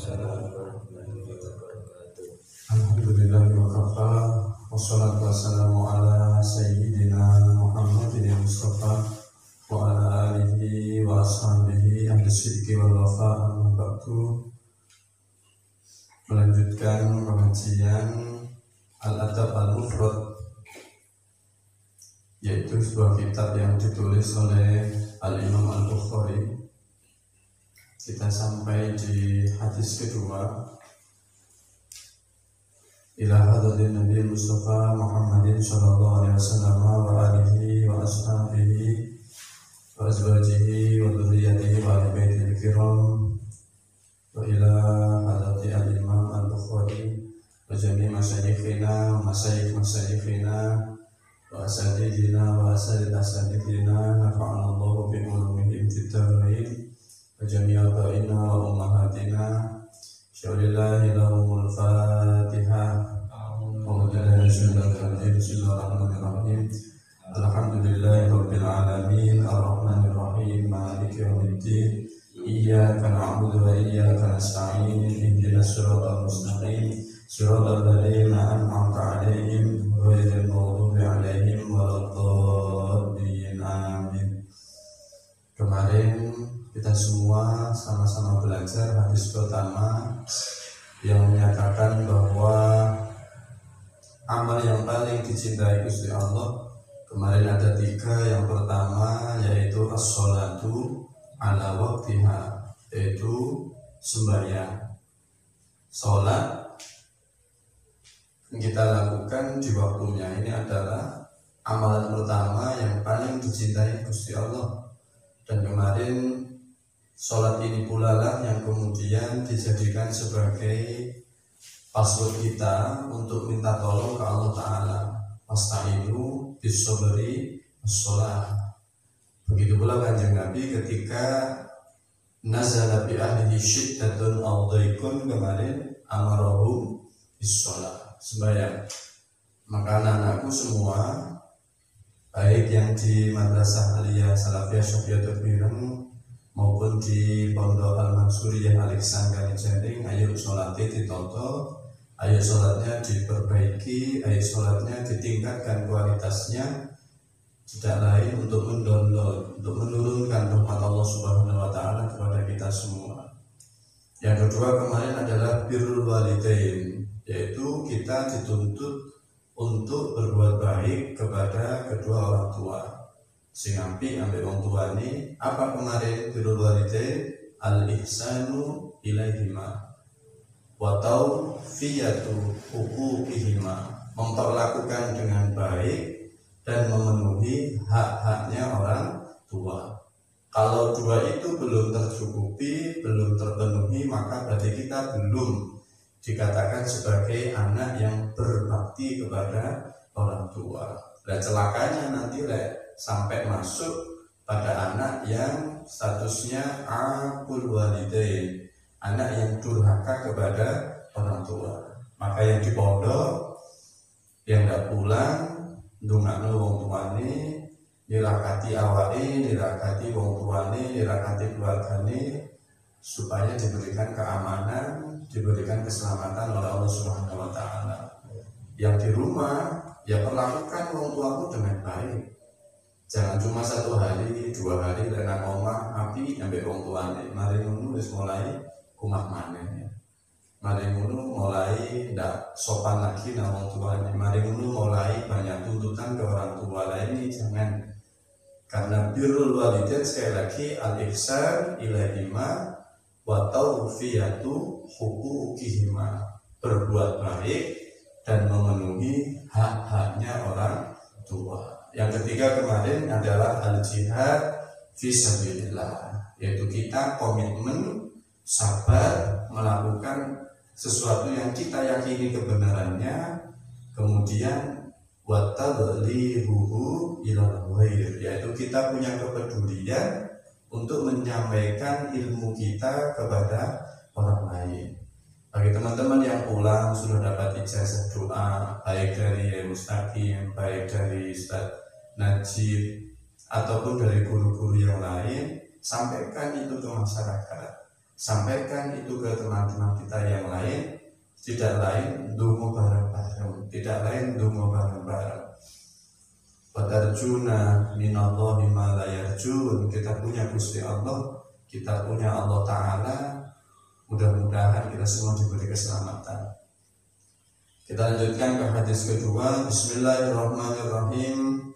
Alhamdulillah wa kafa wassalatu wassalamu ala sayyidina Muhammadin Mustafa wa ala alihi wa ashabihi ahli sidqi wal wafa. Amma ba'du. Melanjutkan pengajian Al-Adab Al-Mufrad, yaitu sebuah kitab yang ditulis oleh Al-Imam Al-Bukhari. Kita sampai di hadis kedua, ila hadratin Nabi Mustafa Muhammadin sallallahu alaihi wasallam wa alihi wa ashabihi wa azwajihi wa dzurriyyatihi wa ahli baitil kiram wa ila hadrati al-Imam Al-Bukhari wa jami' masyayikhina wa masyayikhina wa asatidina wa asatidina nafa'ana Allahu bi ulumihim fid dharain wa jami' abaina wa ummahatina. Syaulillahi lahumul Fatihah. Bismillahirrahmanirrahim. Alhamdulillahi rabbil alamin, arrahmanir rahim, maliki yaumiddin. Iyyaka na'budu wa iyyaka nasta'in. Ihdinas siratal mustaqim, siratal ladzina an'amta 'alaihim ghairil maghdubi 'alaihim waladdallin. Amin. Kemarin kita semua sama-sama belajar hadis pertama yang menyatakan bahwa amal yang paling dicintai Gusti Allah. Kemarin ada 3. Yang pertama yaitu as-sholatu ala waqtiha, yaitu sembahyang. Sholat yang kita lakukan di waktunya, ini adalah amalan pertama yang paling dicintai Gusti Allah. Dan kemarin sholat ini pula lah yang kemudian dijadikan sebagai password kita untuk minta tolong ke Allah Ta'ala. Wasta'inu bis-sabri was-sholat. Begitu pula Kanjeng Nabi ketika nazala bi ahlihi syiddatun aw dhaikun, kemarin amarahum bis-sholat, sembahyang. Maka anak-anakku semua, baik yang di Madrasah Aliyah Salafiyah Syafiatul Birang maupun di Pondok Al-Mansuriyah Alexander Jending, ayo sholatnya ditoto, ayo sholatnya diperbaiki, ayo sholatnya ditingkatkan kualitasnya. Tidak lain untuk mendownload, untuk menurunkan rahmat Allah Subhanahu wa Ta'ala kepada kita semua. Yang kedua kemarin adalah birrul walidain, yaitu kita dituntut untuk berbuat baik kepada kedua orang tua. Sing ampi ambek wong tuane. Apa kemarin birrul walidain? Al-ihsanu ilaihima wa tawfiyatu huquqihima, memperlakukan dengan baik dan memenuhi hak-haknya orang tua. Kalau 2 itu belum tercukupi, belum terpenuhi, maka berarti kita belum dikatakan sebagai anak yang berbakti kepada orang tua. Dan celakanya nanti sampai masuk pada anak yang statusnya aqul walidain, anak yang durhaka kepada orang tua. Maka yang di pondok, yang tidak pulang, ndongakno wong tuane, nirakati awake, nirakati wong tuane, nirakati keluargane, supaya diberikan keamanan, diberikan keselamatan oleh Allah Subhanahu wa Ta'ala. Yang di rumah, ya perlakukan wong tuamu dengan baik. Jangan cuma 1 hari, 2 hari dan omah api ambek wong tuane. Mari ngono wis mulai kumat maneh. Mari ngono mulai ndak sopan lagi nang wong tuane. Mari ngono mulai banyak tuntutan ke orang tua. Ini jangan. Karena birrul walidain sekali lagi al-ihsan ilaihima wa tawfiyatu huquqihima, berbuat baik dan memenuhi hak-haknya orang tua. Yang ketiga kemarin adalah al-jihad fisabilillah, yaitu kita komitmen sabar melakukan sesuatu yang kita yakini kebenarannya, kemudian watablighuhu ilal ghair, yaitu kita punya kepedulian untuk menyampaikan ilmu kita kepada orang lain. Bagi teman-teman yang pulang sudah dapat ijazah doa, baik dari Mustaqim, baik dari Ustaz Najib, ataupun dari guru-guru yang lain, sampaikan itu ke masyarakat. sampaikan itu ke teman-teman kita yang lain, tidak lain dungo bareng-bareng, tidak lain dungo bareng-bareng. Watarjuna minallahi ma la yarjun, kita punya Gusti Allah, kita punya Allah Ta'ala, mudah-mudahan kita semua diberi keselamatan. Kita lanjutkan ke hadis kedua. Bismillahirrahmanirrahim.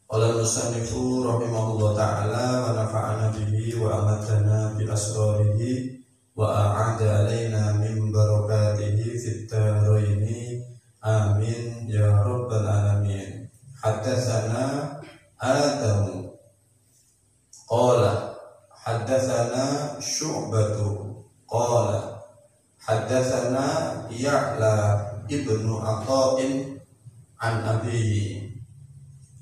Qala musannifu rahimahullah ta'ala wa nafa'ana bihi wa amatana bi asrarihi wa a'ada alaina min barakatihi fid dharaini amin ya rabbal alamin. Haddatsana Adam qala haddatsana Syu'batu qala haddatsana Ya'la ibnu Ata'in an abihi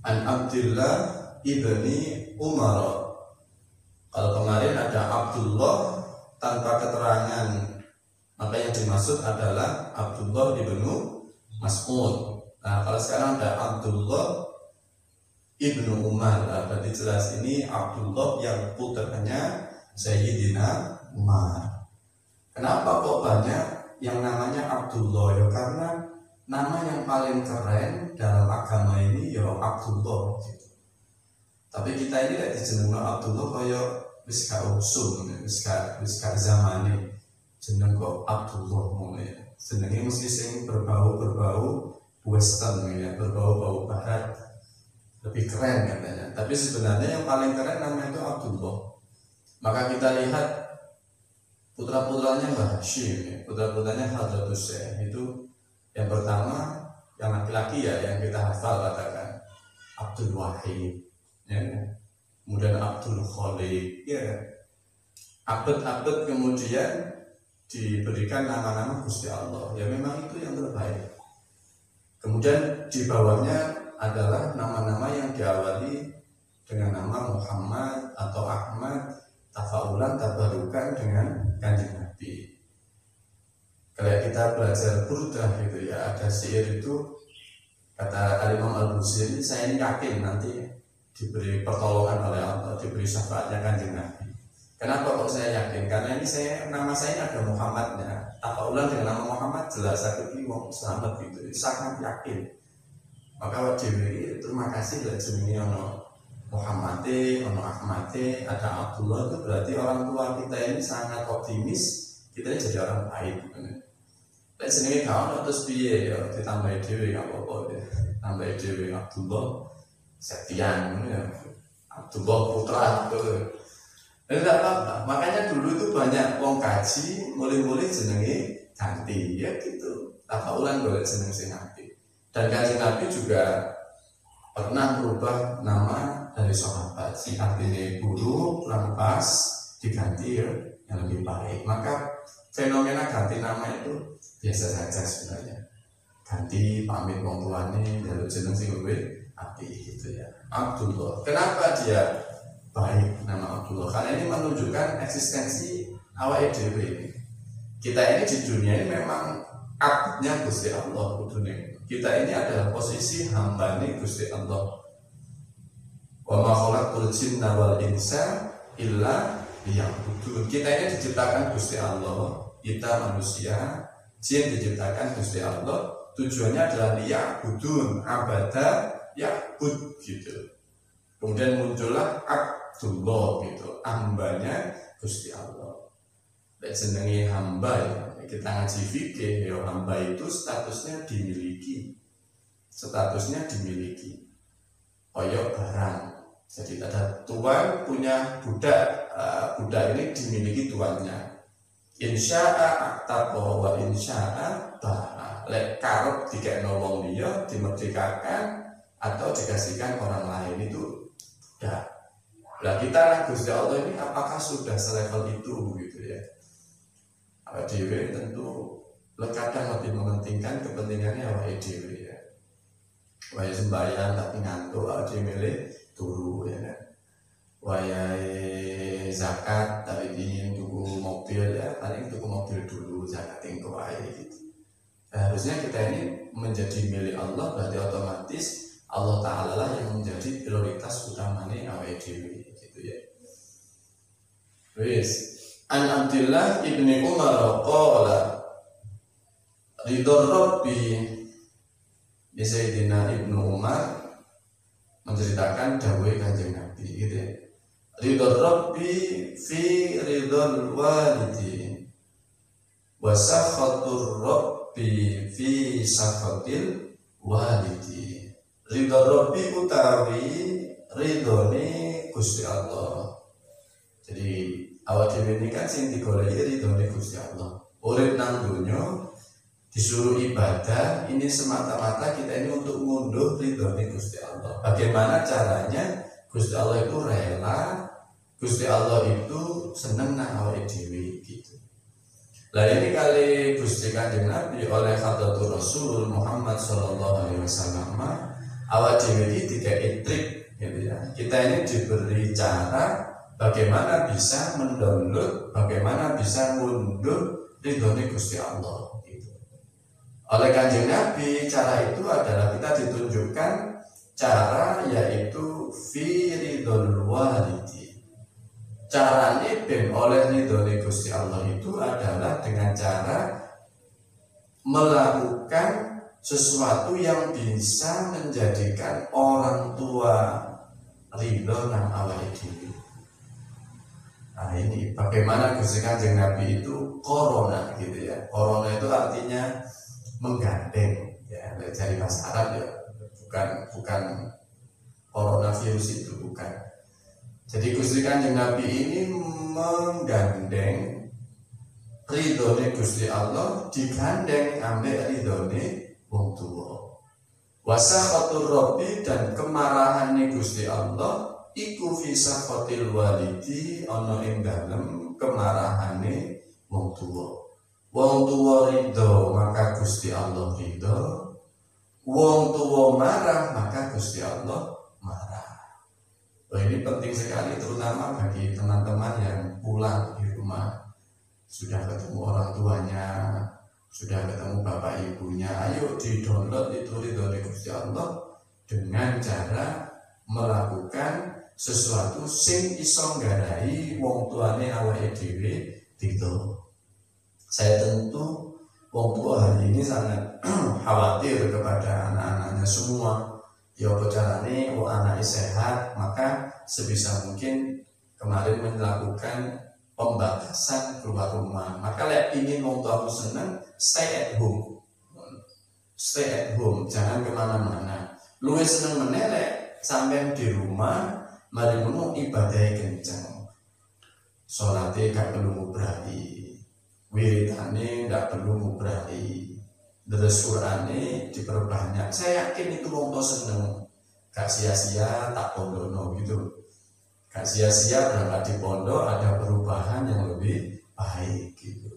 an Abdullah ibni Umar. Kalau kemarin ada Abdullah tanpa keterangan, maka yang dimaksud adalah Abdullah ibnu Mas'ud. Nah, kalau sekarang ada Abdullah ibnu Umar, nah, berarti jelas ini Abdullah yang putranya Sayyidina Umar. Kenapa kok banyak yang namanya Abdullah? Ya karena nama yang paling keren dalam agama ini ya Abdullah gitu. Tapi kita ini lek dijenengno Abdullah kaya wis gak usum, wis gak zamane. Jeneng kok Abdullah ngono ya. Jenenge mesti sing berbau western ya, berbau barat. Lebih keren katanya. Tapi sebenarnya yang paling keren namanya itu Abdullah. Maka kita lihat putra-putranya Mbah Hashim ya, putra-putranya Hadratus Syekh itu yang pertama, yang laki-laki ya, yang kita hafal katakan Abdul Wahid, ya, kemudian Abdul Khalid, ya, abad-abad kemudian diberikan nama-nama Gusti Allah, ya memang itu yang terbaik. Kemudian di bawahnya adalah nama-nama yang diawali dengan nama Muhammad atau Ahmad, tafaulan tabarukan dengan Kanjeng Nabi. Kalau kita belajar Burdah gitu ya, ada syair itu kata Al-Imam Al-Busiri, saya ini yakin nanti diberi pertolongan oleh Allah, diberi syafaatnya Kanjeng Nabi. Kenapa kok saya yakin? Karena ini nama saya ada Muhammadnya. Tafaulan dengan nama Muhammad jelas aku ini mau selamat gitu, sangat yakin. Maka wajib ini terima kasih lah jenenge ono Muhammad, ono Ahmad, ada Abdullah, itu berarti orang tua kita ini sangat optimis kita ini jadi orang baik. Lek jenenge gak ono terus piye ya ditambahi dhewe gak apa-apa ya. Tambahi dhewe Abdullah Setian ya. Abdullah putra gitu. Enggak apa-apa. Makanya dulu itu banyak wong kaji mulai-mulai jenenge ganti ya gitu. Tafaulan golek jeneng sing apik. Dan Kanjeng Nabi juga pernah merubah nama dari sahabat. Si artinya buruk, kurang pas, diganti ya yang lebih baik. Maka fenomena ganti nama itu biasa saja sebenarnya. Ganti pamit wong tuane jaluk jeneng sing luwih apik gitu ya. Abdullah. Kenapa dia baik nama Abdullah? Karena ini menunjukkan eksistensi awake dhewe. Kita ini di dunia ini memang abdnya Gusti Allah kudune. Kita ini adalah posisi hambane Gusti Allah. Wa ma khalaqtul jinna wal insa illa liya'budun. Kita ini diciptakan Gusti Allah. Kita manusia, jin diciptakan Gusti Allah, tujuannya adalah liya'budun, abada ya'bud gitu. Kemudian muncullah Abdullah gitu, hambanya Gusti Allah. Dan jenenge hamba ya, kita ngaji fikih ya, hamba itu statusnya dimiliki. Statusnya dimiliki. Koyok barang. Jadi ada tuan punya budak, budak ini dimiliki tuannya. Insya'a aktapo wa insya'a ba'a. Lek karep dikekno wong liya dimerdekakan atau dikasihkan orang lain itu budak. Nah kita Gusti Allah ini apakah sudah selevel itu gitu ya? Awak dhewe tentu kadang lebih mementingkan kepentingannya awak dhewe ya. Waya sembahyang tapi ngantuk awak dhewe milih turu ya kan. Wayahe zakat tapi ingin tuku mobil ya, paling tuku mobil dulu, zakat engko ae gitu. Harusnya kita ini menjadi milik Allah, berarti otomatis Allah Ta'ala lah yang menjadi prioritas utamanya awake dhewe gitu ya. Wis, An Abdullah ibni Umar qala ridho Rabbi di Sayyidina Ibnu Umar menceritakan dawuh Kanjeng Nabi gitu ya. Ridho Rabbi fi ridhol walidi wa sakhatur Rabbi fi sakhatil walidi. Ridho Rabbi utawi ridhone Gusti Allah. Jadi awak dhewe ini kan sing digoleki ridhone Gusti Allah. Urip nang donya disuruh ibadah ini semata-mata kita ini untuk ngunduh ridhone Gusti Allah. Bagaimana caranya? Gusti Allah itu rela, Gusti Allah itu seneng nang awake dhewe gitu. Lah ini kali Gusti Kanjeng Nabi oleh Hadratur Rasul Muhammad sallallahu alaihi wasallam awak dhewe iki dikai trik gitu ya. Kita ini diberi cara bagaimana bisa mendownload, bagaimana bisa ngunduh ridhone Gusti Allah gitu. Oleh Kanjeng Nabi cara itu adalah kita ditunjukkan cara yaitu fi ridhol walidi. Caranya ben oleh ridhone Gusti Allah itu adalah dengan cara melakukan sesuatu yang bisa menjadikan orang tua ridho nang awake dhewe. Nah ini bagaimana Gusti Kanjeng Nabi itu corona gitu ya. Corona itu artinya menggandeng ya, dari bahasa Arab ya. Bukan coronavirus itu bukan. Jadi Gusti Kanjeng Nabi ini menggandeng ridhone Gusti Allah digandeng ambek ridhone wong tuwa. Wasakhatur Rabbi dan kemarahannya Gusti Allah iku fi sakhatil walidi ana ing dalem kemarahane wong tuwa. Wong tuwa ridho maka Gusti Allah ridho. Wong tuwa marah maka Gusti Allah marah. Oh, ini penting sekali terutama bagi teman-teman yang pulang di rumah sudah ketemu orang tuanya, sudah ketemu bapak ibunya, ayo di-download itu ridhone Gusti Allah dengan cara melakukan sesuatu sing iso nggadhahi wong tuane awake dhewe ridho. Saya tentu wong tua hari ini sangat khawatir kepada anak-anaknya semua. Ya apa carane anaknya sehat, maka sebisa mungkin kemarin melakukan pembatasan keluar rumah. Maka lek ingin wong tuamu seneng, stay at home. Stay at home, jangan kemana-mana. Luwih seneng meneh lek sampean di rumah, mari ngono ibadahnya kenceng. Salate gak perlu mubrahi, wiridane gak perlu mubrahi, deres Qur'ane diperbanyak. Saya yakin itu wong tua seneng. Gak sia-sia tak pondono gitu. Gak sia-sia berangkat di pondok ada perubahan yang lebih baik gitu.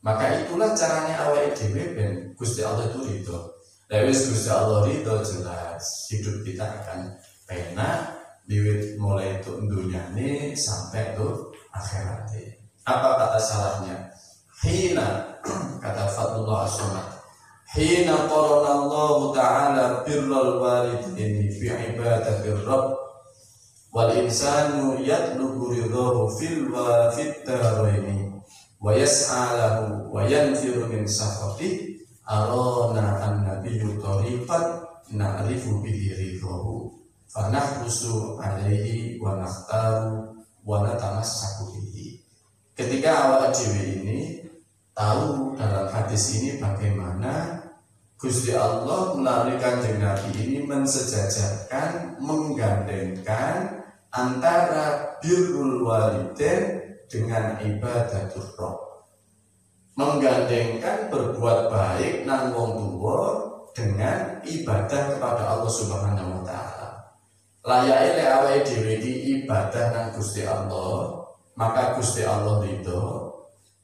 Maka itulah caranya awake dhewe ben Gusti Allah itu ridho. Lewis Gusti Allah ridho jelas hidup kita akan penak diwit mulai itu dunyane sampai tuh akhiratnya. Apa kata salahnya? Hina kata Fadlullah As-Somad. Hina qarana Allah Ta'ala birral walidaini fi ibadatir Rabb wal insanu yatlubu ridhahu fil wa fit daraini wa yas'a lahu wa yanfiru min sakhati arana an-nabiyyu tariqan na'rifu bihi ridhahu fa nahrusu alaihi wa nakhtaru wa natamassaku bihi. Ketika awak dhewe ini tahu dalam hadis ini bagaimana Gusti Allah melalui Kanjeng Nabi ini mensejajarkan, menggandengkan antara birrul walidain dengan ibadatur Rabb. Menggandengkan berbuat baik nang wong tuwa dengan ibadah kepada Allah Subhanahu wa taala. Layake lek awake dhewe iki ibadah nang Gusti Allah, maka Gusti Allah ridho.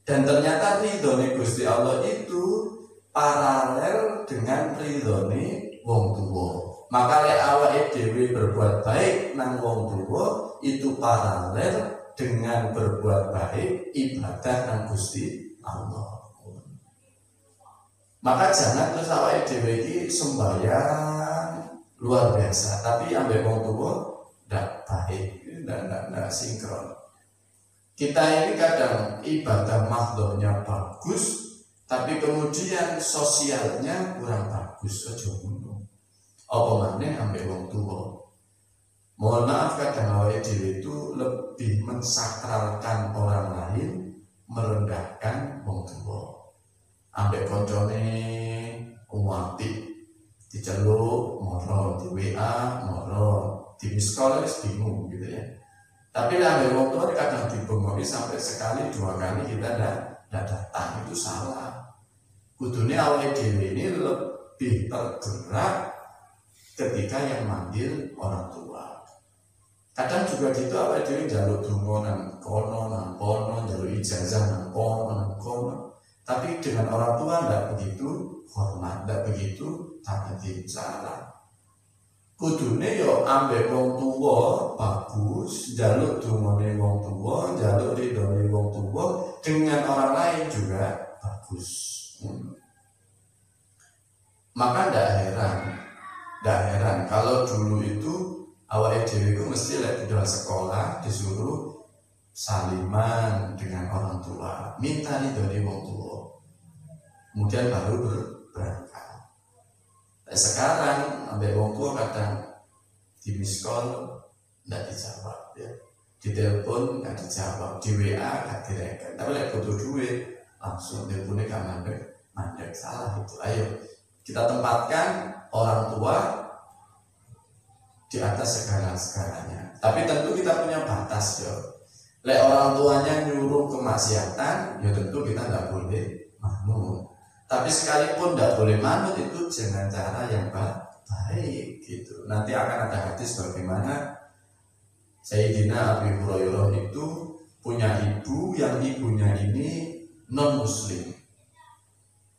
Dan ternyata ridhone Gusti Allah itu paralel dengan ridhone wong tuwa. Maka lek awake dhewe berbuat baik nang wong tuwa itu paralel dengan berbuat baik ibadah nang Gusti Allah. Maka jangan terus awake dhewe iki sembahyang luar biasa, tapi ambek wong tuwa ndak baik, ndak sinkron. Kita ini kadang ibadah mahdhahnya bagus, tapi kemudian sosialnya kurang bagus. Aja ngono. Apa maneh ambek wong tua. Mohon maaf, kadang awake dhewe itu lebih mensakralkan orang lain, merendahkan wong tua. Ambek koncone umati diceluk, moro, di WA, moro, di miss call bingung gitu ya. Tapi lah ambek wong tua kadang dibengoni sampai sekali dua kali kita tidak datang, itu salah. Kudune awake dhewe ini lebih tergerak ketika yang manggil orang tua. Kadang juga gitu awake dhewe njaluk donga nang kono, njaluk ijazah nang kono. Tapi dengan orang tua tidak begitu hormat, tidak begitu taati cara. Kudune yo ambek wong tua bagus, njaluk dongane wong tua, njaluk ridhone wong tua, dengan orang lain juga bagus. Maka tidak heran kalau dulu itu awake dhewe itu mesti lek di sekolah disuruh saliman dengan orang tua, minta ridhone wong tua, kemudian baru berangkat. Sekarang ambek wong tua kadang di miss call tidak dijawab ya, di telepon nggak dijawab, di WA nggak direken. Tapi lek butuh duit langsung teleponnya gak mandek, salah itu. Ayo kita tempatkan orang tua di atas segala-segalanya. Tapi tentu kita punya batas ya. Lek orang tuanya nyuruh kemaksiatan, ya tentu kita tidak boleh manut. Tapi sekalipun tidak boleh manut itu dengan cara yang baik gitu. Nanti akan ada hadis bagaimana Sayyidina Abi Hurairah itu punya ibu yang ibunya ini non muslim.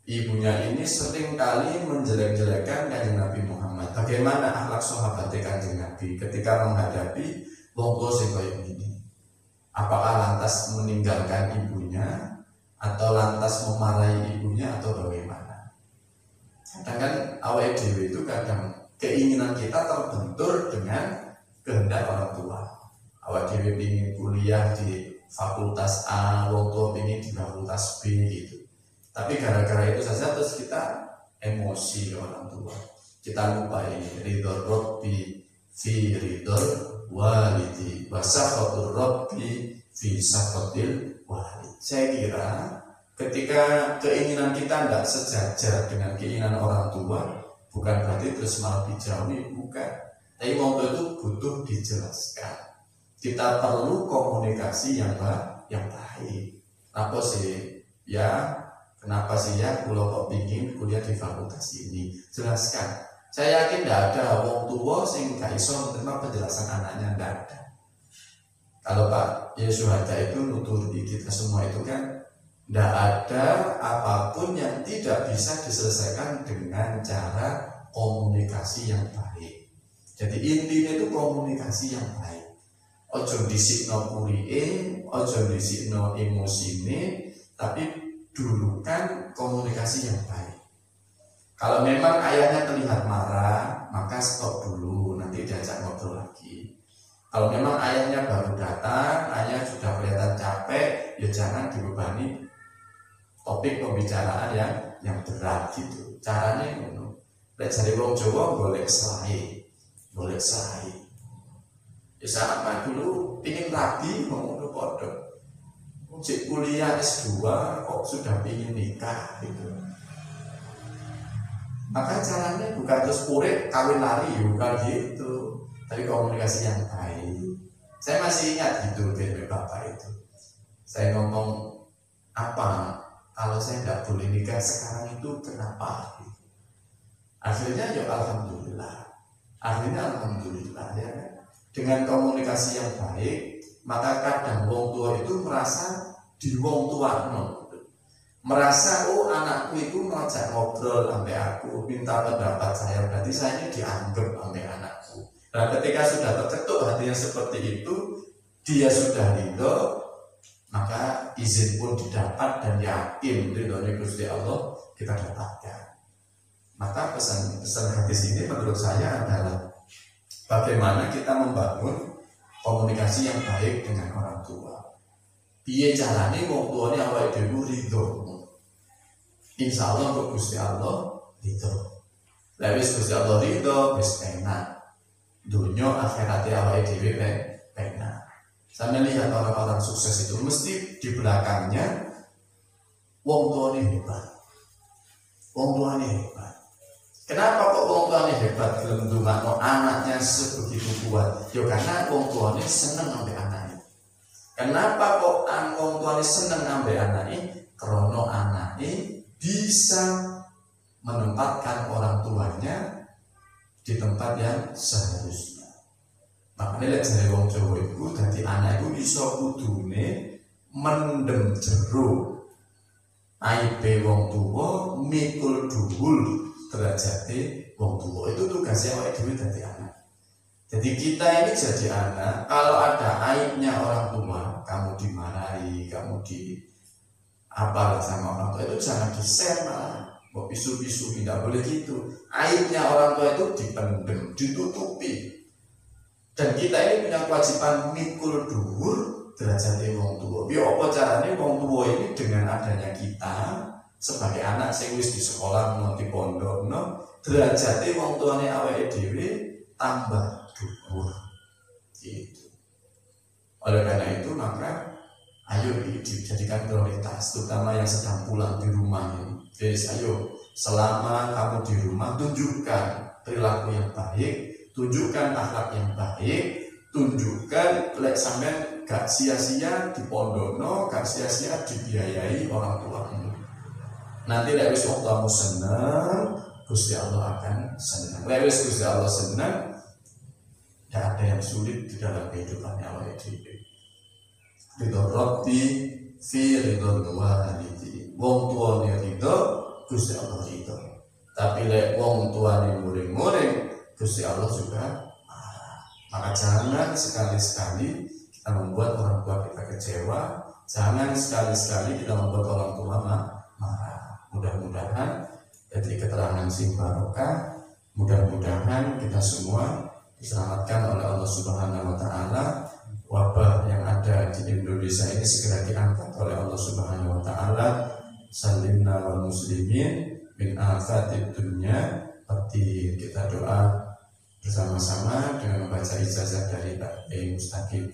Ibunya ini sering kali menjelek-jelekan Kanjeng Nabi Muhammad. Bagaimana akhlak sahabat Kanjeng Nabi ketika menghadapi wong tua sing kaya gini? Apakah lantas meninggalkan ibunya atau lantas memarahi ibunya atau bagaimana? Kadang kan awake dhewe itu kadang keinginan kita terbentur dengan kehendak orang tua. Awake dhewe ingin kuliah di fakultas A, wong tua ingin di fakultas B gitu. Tapi gara-gara itu saja terus kita emosi orang tua. Kita lupa ini ridho Rabbi fi ridho walidi wa sakhatur Rabbi fi sakhatil walid. Saya kira ketika keinginan kita tidak sejajar dengan keinginan orang tua, bukan berarti terus malah dijauhi, bukan. Tapi waktu itu butuh dijelaskan. Kita perlu komunikasi yang baik. Apa sih? Ya, kenapa sih ya kalau kok ingin kuliah di fakultas ini? Jelaskan. Saya yakin tidak ada wong tua sing gak iso menerima penjelasan anaknya, tidak ada. Kalau Pak Yesuhada itu nututi kita semua itu kan, tidak ada apapun yang tidak bisa diselesaikan dengan cara komunikasi yang baik. Jadi intinya itu komunikasi yang baik. Ojo disikno purike, ojo disikno emosine, tapi dulukan komunikasi yang baik. Kalau memang ayahnya terlihat marah, maka stop dulu, nanti diajak ngobrol lagi. Kalau memang ayahnya baru datang, ayah sudah kelihatan capek, ya jangan dibebani topik pembicaraan yang berat gitu. Caranya ngono. Lek jare wong Jawa golek selai. Ya sama dulu pingin rabi ngono padha. Cek kuliah S2 kok sudah pingin nikah gitu. Maka caranya bukan terus purit kawin lari, bukan gitu. Tapi komunikasi yang baik. Saya masih ingat gitu dari bapak itu. Saya ngomong apa? Kalau saya tidak boleh nikah sekarang itu kenapa? Akhirnya ya alhamdulillah ya. Dengan komunikasi yang baik, maka kadang wong tua itu merasa di wong tua merasa oh anakku itu ngajak ngobrol sampai aku minta pendapat saya, berarti saya ini dianggap sampai anakku. Dan ketika sudah tercetuk hatinya seperti itu, dia sudah ridho, maka izin pun didapat dan yakin ridhonya Gusti Allah kita dapatkan. Maka pesan hadis ini menurut saya adalah bagaimana kita membangun komunikasi yang baik dengan orang tua. piye carane wong tuane awake dhewe ridho. Insyaallah kok Gusti Allah ridho. Lah wis Gusti Allah ridho wis enak. Dunia akhiratnya awake dhewe enak. Sampe lihat orang-orang sukses itu mesti di belakangnya wong tuane hebat. Wong tuane hebat. Kenapa kok wong tuane hebat gelem ndongakno anaknya sebegitu kuat? Ya karena wong tuane seneng ambek anaknya. Kenapa kok wong tuane seneng ambek anaknya? Karena anaknya bisa menempatkan orang tuanya di tempat yang seharusnya. Makanya lek jare wong Jawa iku dadi anak iku iso kudune mendem jero aibe wong tuwa, mikul dhuwur derajate wong tuwa. Itu tugasnya awake dhewe dadi anak. Jadi kita ini jadi anak, kalau ada aibnya orang tua, kamu dimarahi, kamu di apalah sama orang tua, itu jangan di-share malah. Mau pisu-pisu tidak boleh gitu. Aibnya orang tua itu dipendem, ditutupi. Dan kita ini punya kewajiban mikul dhuwur derajate wong tuwa. Ya apa carane wong tuwa ini dengan adanya kita sebagai anak sing wis di sekolah nang di pondok no, derajate wong tuane awake dhewe tambah dhuwur. Gitu. Oleh karena itu maka ayo dijadikan prioritas, terutama yang sedang pulang di rumah ini. Jadi ayo selama kamu di rumah tunjukkan perilaku yang baik, tunjukkan akhlak yang baik, tunjukkan lek sampean gak sia-sia di pondokno, gak sia-sia dibiayai orang tuamu. Nanti lek wis kamu seneng, Gusti Allah akan senang. Lek wis Gusti Allah senang, gak ada yang sulit di dalam kehidupannya awake dhewe. Ridho Rabbi fi ridho walidi. Wong tuane ridho, Gusti Allah ridho. Tapi lek wong tuane muring-muring, Gusti Allah juga marah. Maka jangan sekali-sekali kita membuat orang tua kita kecewa. Jangan sekali-sekali kita membuat orang tua marah. Mudah-mudahan dari keterangan sing barokah, mudah-mudahan kita semua diselamatkan oleh Allah Subhanahu wa taala. Wabah yang ada di Indonesia ini segera diangkat oleh Allah Subhanahu wa taala. Salimna wal muslimin min afatid dunya. Seperti kita doa bersama-sama dengan membaca ijazah dari Pak Kiai Mustaqim.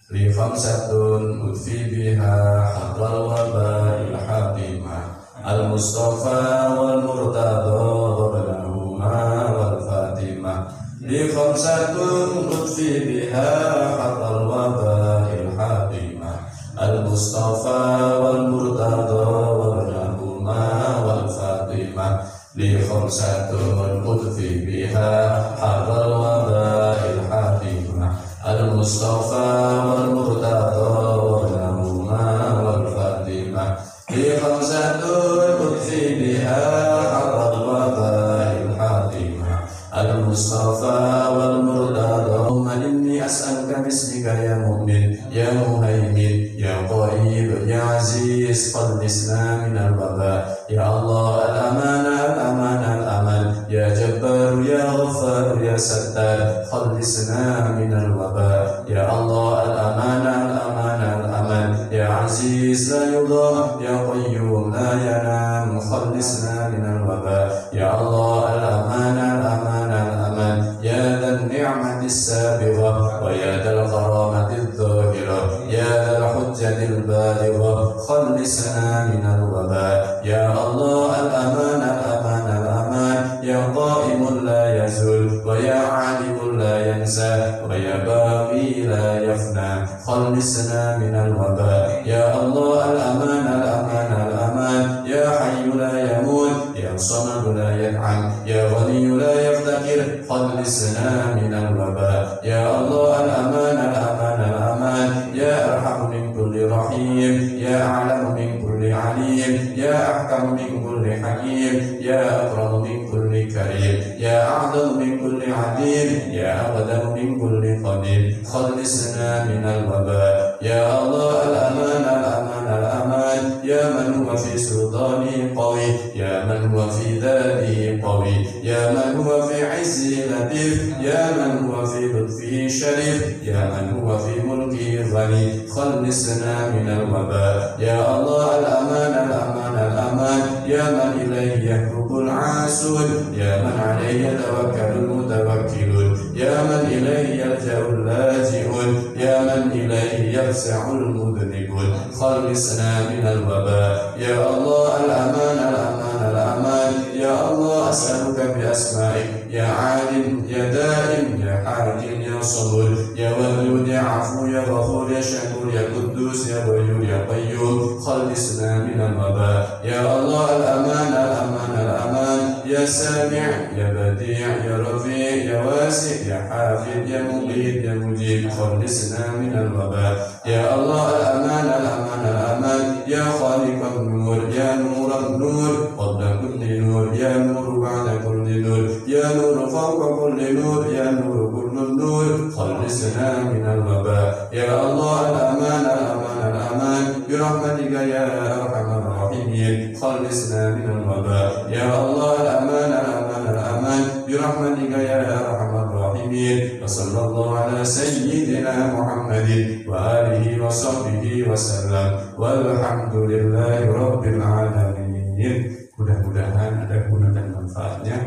Li khamsatun udfi biha hadral wabail hadimah al-Mustafa wal Murtada wabalahuma wal Fatimah. Li khamsatun udfi biha hadral wabail hadimah al-Mustafa wal Murtada wabalahuma wal Fatimah. Li khamsatun udfi biha hadral wabail hadimah al-Mustafa wal Murtada wabalahuma wal Fatimah. Li khamsatun udfi biha hadral wabail hadimah al-Mustafa wal Murtada. Allahumma inni as'aluka bismika ya mu'min ya muhaimin ya qarib ya aziz qadisna minal waba. Ya Allah al-amanah al-amanah al-aman ya jabbar ya ghaffar ya sattar khalisna minal waba. Ya Allah al-amanah al-amanah al-aman ya aziz la yudham ya qayyum la yanam khalisna minal waba. Ya Allah al-amanah al-amanah al-aman ya dhan ni'matis sabighah wa ya dal karamatil dhahirah ya dal hujjatil balighah khalisna minal waba. Ya Allah al-aman al-aman al-aman ya qaimun la yazul wa ya alimul la yansa wa ya baghi la yafna khalisna minal waba. Ya Allah al-aman al-aman al-aman ya hayyu la yamut ya samad la yan'am ya ghani la yaftakir khalisna minal waba. Ya Allah al-aman al-aman al-aman ya arhamu min kulli rahim ya a'lamu min kulli alim ya ahkamu min kulli hakim ya akramu min kulli karim ya a'zamu min kulli adim ya aqdamu min kulli qadim khalisna minal waba. Ya Allah al-aman al-aman al-aman ya man huwa fi sultani qawi ya man huwa fi dhati qawi ya man huwa fi 'izzi latif ya man huwa fi lutfi sharif ya man huwa fi mulki والأموال خلصنا من الوباء يا الله الأمان الأمان الأمان يا من إليه يهرب العاسون يا من عليه يتوكل المتوكلون يا من إليه يلجأ اللاجئون يا من إليه يفزع المذنبون خلصنا من الوباء يا الله الأمان الأمان الأمان يا الله أسألك بأسمائك يا عالم يا دائم يا حاكم يا صبور يا ودود يا عفو يا غفور يا شكور يا قدوس يا ودود يا قيوم خلصنا من الوباء يا الله الأمان الأمان الأمان يا سامع يا بديع يا رفيع يا واسع يا حافظ يا مقيت يا مجيب خلصنا من الوباء يا الله الأمان الأمان الأمان يا خالق النور يا نور النور قبل كل نور يا نور بعد كل نور يا نور فوق كل نور يا نور كل النور خلصنا من الوباء يا الله الأمان الأمان الأمان برحمتك يا أرحم الراحمين خلصنا من الوباء يا الله الأمان الأمان الأمان برحمتك يا أرحم الراحمين وصلى الله على سيدنا محمد وآله وصحبه وسلم والحمد لله رب العالمين. Mudah-mudahan ada guna dan manfaatnya.